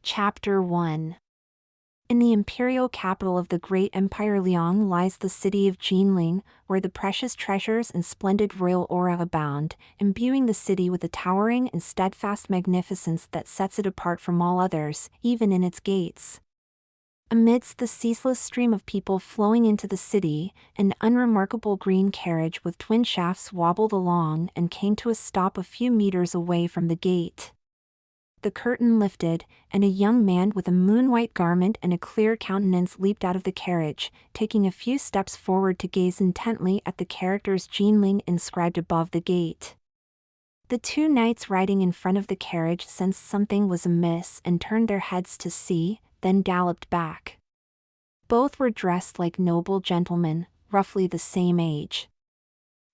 Chapter 1. In the imperial capital of the great empire Liang lies the city of Jinling, where the precious treasures and splendid royal aura abound, imbuing the city with a towering and steadfast magnificence that sets it apart from all others, even in its gates. Amidst the ceaseless stream of people flowing into the city, an unremarkable green carriage with twin shafts wobbled along and came to a stop a few meters away from the gate. The curtain lifted, and a young man with a moon-white garment and a clear countenance leaped out of the carriage, taking a few steps forward to gaze intently at the characters Jinling inscribed above the gate. The two knights riding in front of the carriage sensed something was amiss and turned their heads to see, then galloped back. Both were dressed like noble gentlemen, roughly the same age.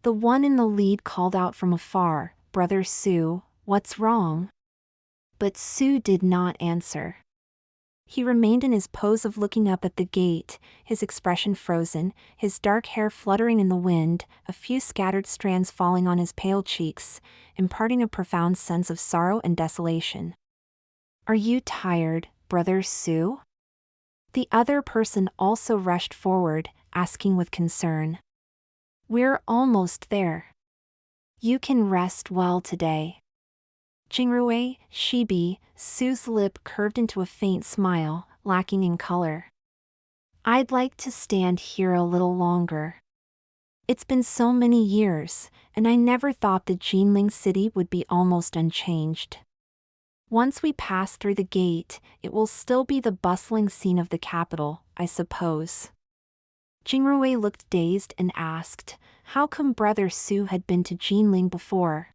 The one in the lead called out from afar, "Brother Su, what's wrong?" But Su did not answer. He remained in his pose of looking up at the gate, his expression frozen, his dark hair fluttering in the wind, a few scattered strands falling on his pale cheeks, imparting a profound sense of sorrow and desolation. "Are you tired, Brother Su?" The other person also rushed forward, asking with concern. "We're almost there. You can rest well today." Jingrui, Shibi, Su's lip curved into a faint smile, lacking in color. "I'd like to stand here a little longer. It's been so many years, and I never thought the Jinling city would be almost unchanged. Once we pass through the gate, it will still be the bustling scene of the capital, I suppose." Jingrui looked dazed and asked, how come Brother Su had been to Jinling before?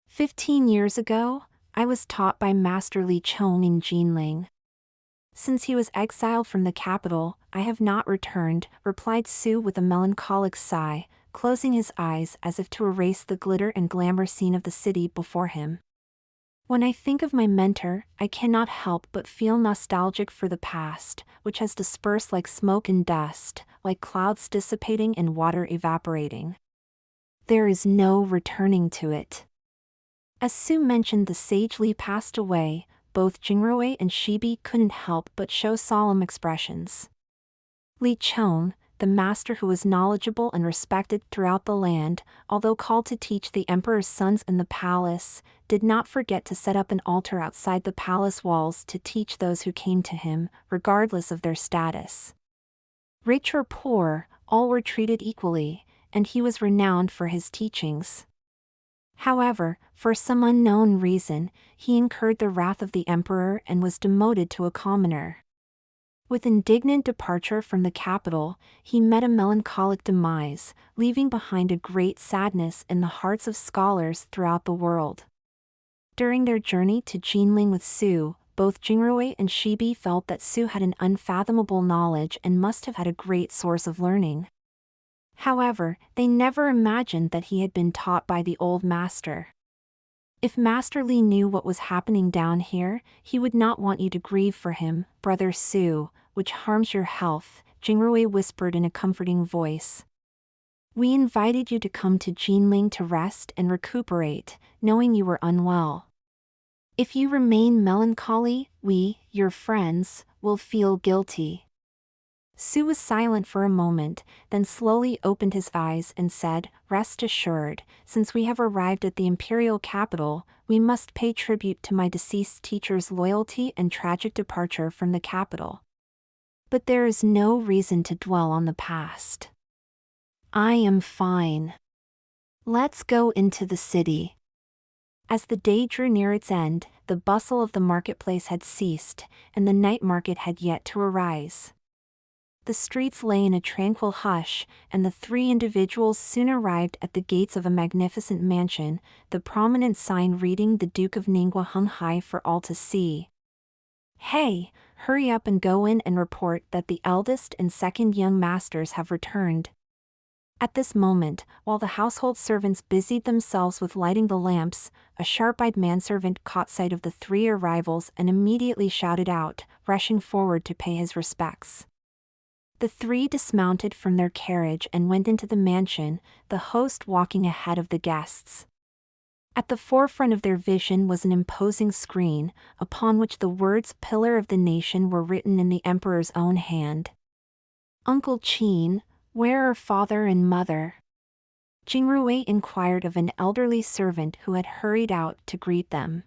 15 years ago, I was taught by Master Li Chong in Jinling. Since he was exiled from the capital, I have not returned, replied Su with a melancholic sigh, closing his eyes as if to erase the glitter and glamour scene of the city before him. When I think of my mentor, I cannot help but feel nostalgic for the past, which has dispersed like smoke and dust, like clouds dissipating and water evaporating. There is no returning to it. As Su mentioned the sage Li passed away, both Jingrui and Shibi couldn't help but show solemn expressions. Li Chong, the master who was knowledgeable and respected throughout the land, although called to teach the emperor's sons in the palace, did not forget to set up an altar outside the palace walls to teach those who came to him, regardless of their status. Rich or poor, all were treated equally, and he was renowned for his teachings. However, for some unknown reason, he incurred the wrath of the emperor and was demoted to a commoner. With indignant departure from the capital, he met a melancholic demise, leaving behind a great sadness in the hearts of scholars throughout the world. During their journey to Jinling with Su, both Jingrui and Shibi felt that Su had an unfathomable knowledge and must have had a great source of learning. However, they never imagined that he had been taught by the old master. If Master Li knew what was happening down here, he would not want you to grieve for him, Brother Su, which harms your health, Jingrui whispered in a comforting voice. We invited you to come to Jinling to rest and recuperate, knowing you were unwell. If you remain melancholy, we, your friends, will feel guilty. Su was silent for a moment, then slowly opened his eyes and said, "Rest assured, since we have arrived at the imperial capital, we must pay tribute to my deceased teacher's loyalty and tragic departure from the capital. But there is no reason to dwell on the past. I am fine. Let's go into the city." As the day drew near its end, the bustle of the marketplace had ceased, and the night market had yet to arise. The streets lay in a tranquil hush, and the three individuals soon arrived at the gates of a magnificent mansion, the prominent sign reading "The Duke of Ningguo" hung high for all to see. "Hey, hurry up and go in and report that the eldest and second young masters have returned." At this moment, while the household servants busied themselves with lighting the lamps, a sharp-eyed manservant caught sight of the three arrivals and immediately shouted out, rushing forward to pay his respects. The three dismounted from their carriage and went into the mansion, the host walking ahead of the guests. At the forefront of their vision was an imposing screen, upon which the words "Pillar of the Nation" were written in the emperor's own hand. "Uncle Qin, where are father and mother?" Jingrui inquired of an elderly servant who had hurried out to greet them.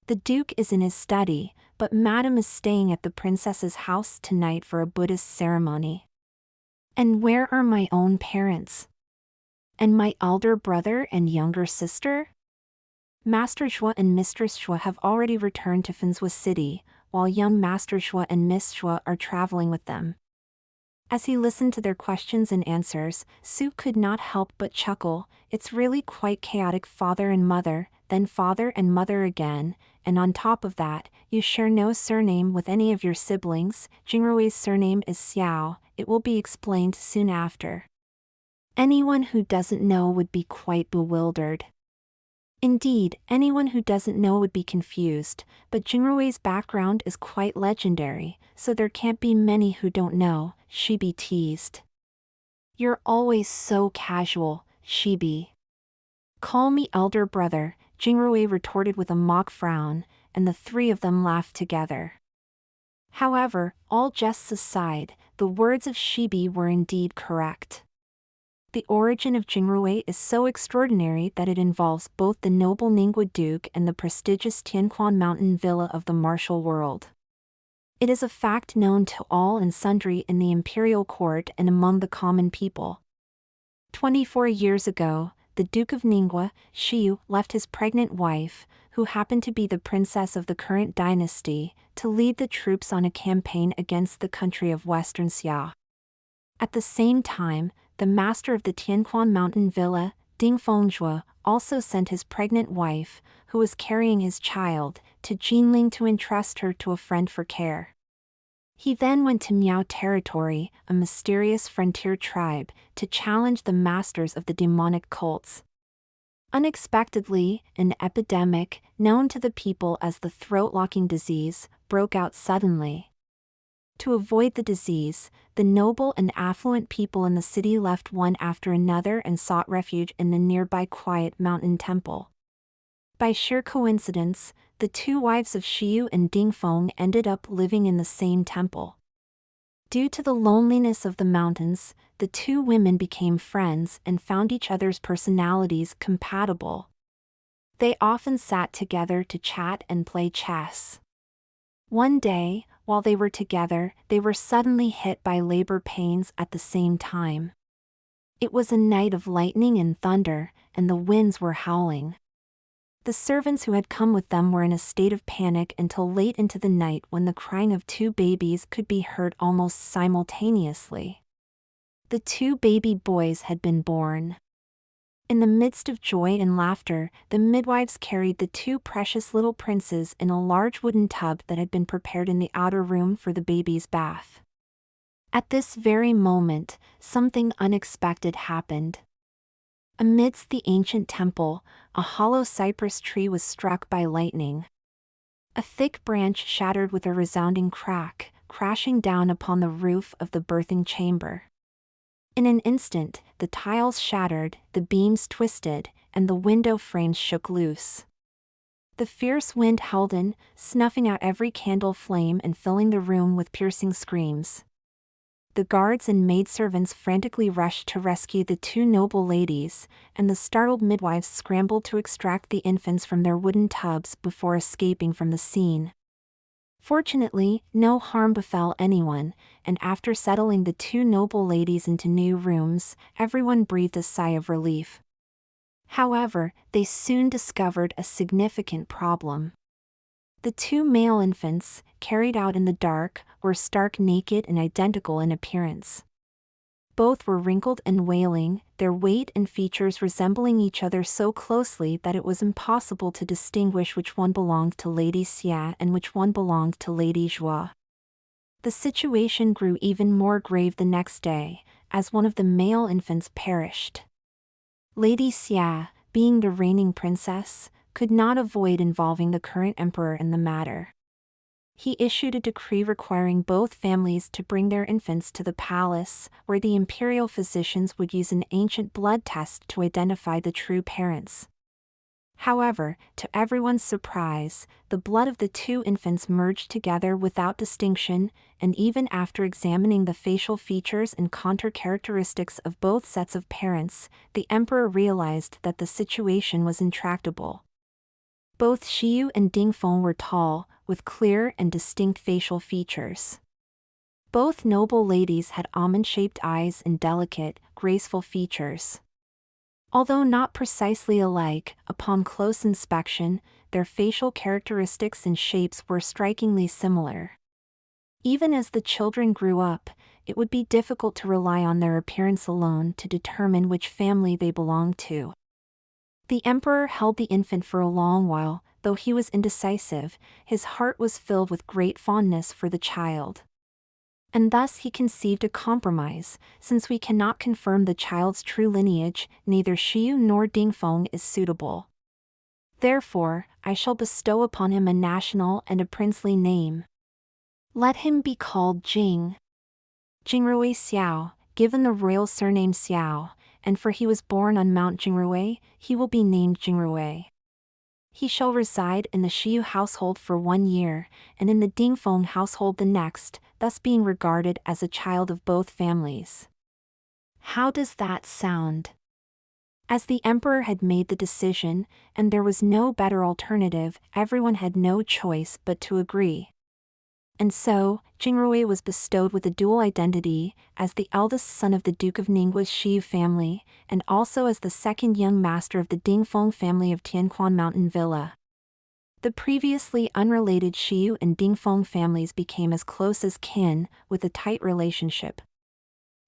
"The duke is in his study, but madam is staying at the princess's house tonight for a Buddhist ceremony." "And where are my own parents? And my elder brother and younger sister?" "Master Zhuo and Mistress Zhuo have already returned to Fenzhou City, while young Master Zhuo and Miss Zhuo are traveling with them." As he listened to their questions and answers, Su could not help but chuckle. "It's really quite chaotic. Father and mother, then father and mother again, and on top of that, you share no surname with any of your siblings. Jingrui's surname is Xiao, it will be explained soon after." Anyone who doesn't know would be quite bewildered. Indeed, anyone who doesn't know would be confused, but Jingrui's background is quite legendary, so there can't be many who don't know, Shibi teased. "You're always so casual, Shibi." "Call me elder brother," Jingrui retorted with a mock frown, and the three of them laughed together. However, all jests aside, the words of Shibi were indeed correct. The origin of Jingrui is so extraordinary that it involves both the noble Ningguo Duke and the prestigious Tianquan mountain villa of the martial world. It is a fact known to all and sundry in the imperial court and among the common people. 24 years ago, the Duke of Ningguo, Xiu, left his pregnant wife, who happened to be the princess of the current dynasty, to lead the troops on a campaign against the country of Western Xia. At the same time, the master of the Tianquan mountain villa, Ding Fengzhuo, also sent his pregnant wife, who was carrying his child, to Jinling to entrust her to a friend for care. He then went to Miao territory, a mysterious frontier tribe, to challenge the masters of the demonic cults. Unexpectedly, an epidemic, known to the people as the throat-locking disease, broke out suddenly. To avoid the disease, the noble and affluent people in the city left one after another and sought refuge in the nearby quiet mountain temple. By sheer coincidence, the two wives of Xiu and Dingfeng ended up living in the same temple. Due to the loneliness of the mountains, the two women became friends and found each other's personalities compatible. They often sat together to chat and play chess. One day, while they were together, they were suddenly hit by labor pains at the same time. It was a night of lightning and thunder, and the winds were howling. The servants who had come with them were in a state of panic until late into the night, when the crying of two babies could be heard almost simultaneously. The two baby boys had been born. In the midst of joy and laughter, the midwives carried the two precious little princes in a large wooden tub that had been prepared in the outer room for the baby's bath. At this very moment, something unexpected happened. Amidst the ancient temple, a hollow cypress tree was struck by lightning. A thick branch shattered with a resounding crack, crashing down upon the roof of the birthing chamber. In an instant, the tiles shattered, the beams twisted, and the window frames shook loose. The fierce wind howled in, snuffing out every candle flame and filling the room with piercing screams. The guards and maidservants frantically rushed to rescue the two noble ladies, and the startled midwives scrambled to extract the infants from their wooden tubs before escaping from the scene. Fortunately, no harm befell anyone, and after settling the two noble ladies into new rooms, everyone breathed a sigh of relief. However, they soon discovered a significant problem. The two male infants, carried out in the dark, were stark naked and identical in appearance. Both were wrinkled and wailing, their weight and features resembling each other so closely that it was impossible to distinguish which one belonged to Lady Xia and which one belonged to Lady Zhuo. The situation grew even more grave the next day, as one of the male infants perished. Lady Xia, being the reigning princess, could not avoid involving the current emperor in the matter. He issued a decree requiring both families to bring their infants to the palace, where the imperial physicians would use an ancient blood test to identify the true parents. However, to everyone's surprise, the blood of the two infants merged together without distinction, and even after examining the facial features and contour characteristics of both sets of parents, the emperor realized that the situation was intractable. Both Xiyu and Dingfeng were tall, with clear and distinct facial features. Both noble ladies had almond-shaped eyes and delicate, graceful features. Although not precisely alike, upon close inspection, their facial characteristics and shapes were strikingly similar. Even as the children grew up, it would be difficult to rely on their appearance alone to determine which family they belonged to. The emperor held the infant for a long while. Though he was indecisive, his heart was filled with great fondness for the child. And thus he conceived a compromise. Since we cannot confirm the child's true lineage, neither Xiyu nor Dingfeng is suitable. Therefore, I shall bestow upon him a national and a princely name. Let him be called Jingrui Xiao, given the royal surname Xiao, and for he was born on Mount Jingrui, he will be named Jingrui. He shall reside in the Xiyu household for 1 year, and in the Dingfeng household the next, thus being regarded as a child of both families. How does that sound? As the emperor had made the decision, and there was no better alternative, everyone had no choice but to agree. And so, Jingrui was bestowed with a dual identity, as the eldest son of the Duke of Ninggua's Xiyu family, and also as the second young master of the Dingfeng family of Tianquan Mountain Villa. The previously unrelated Xiyu and Dingfeng families became as close as kin, with a tight relationship.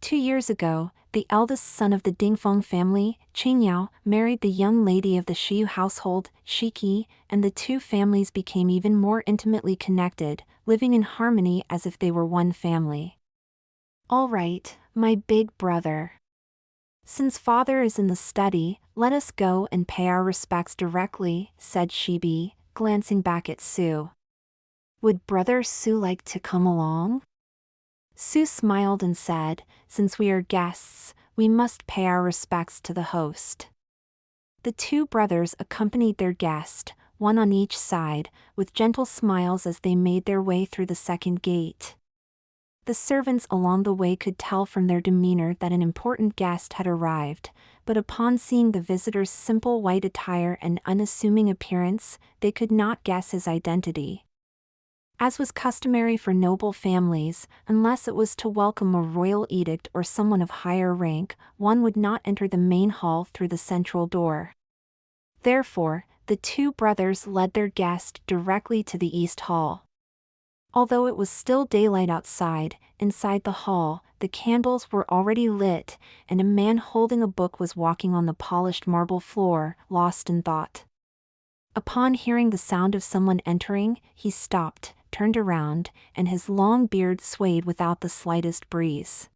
2 years ago, the eldest son of the Dingfeng family, Qingyao, married the young lady of the Xiyu household, Shiki, and the two families became even more intimately connected, living in harmony as if they were one family. All right, my big brother. Since father is in the study, let us go and pay our respects directly, said Shibi, glancing back at Su. Would brother Su like to come along? Su smiled and said, since we are guests, we must pay our respects to the host. The two brothers accompanied their guest, one on each side, with gentle smiles as they made their way through the second gate. The servants along the way could tell from their demeanor that an important guest had arrived, but upon seeing the visitor's simple white attire and unassuming appearance, they could not guess his identity. As was customary for noble families, unless it was to welcome a royal edict or someone of higher rank, one would not enter the main hall through the central door. Therefore, the two brothers led their guest directly to the East Hall. Although it was still daylight outside, inside the hall, the candles were already lit, and a man holding a book was walking on the polished marble floor, lost in thought. Upon hearing the sound of someone entering, he stopped, turned around, and his long beard swayed without the slightest breeze.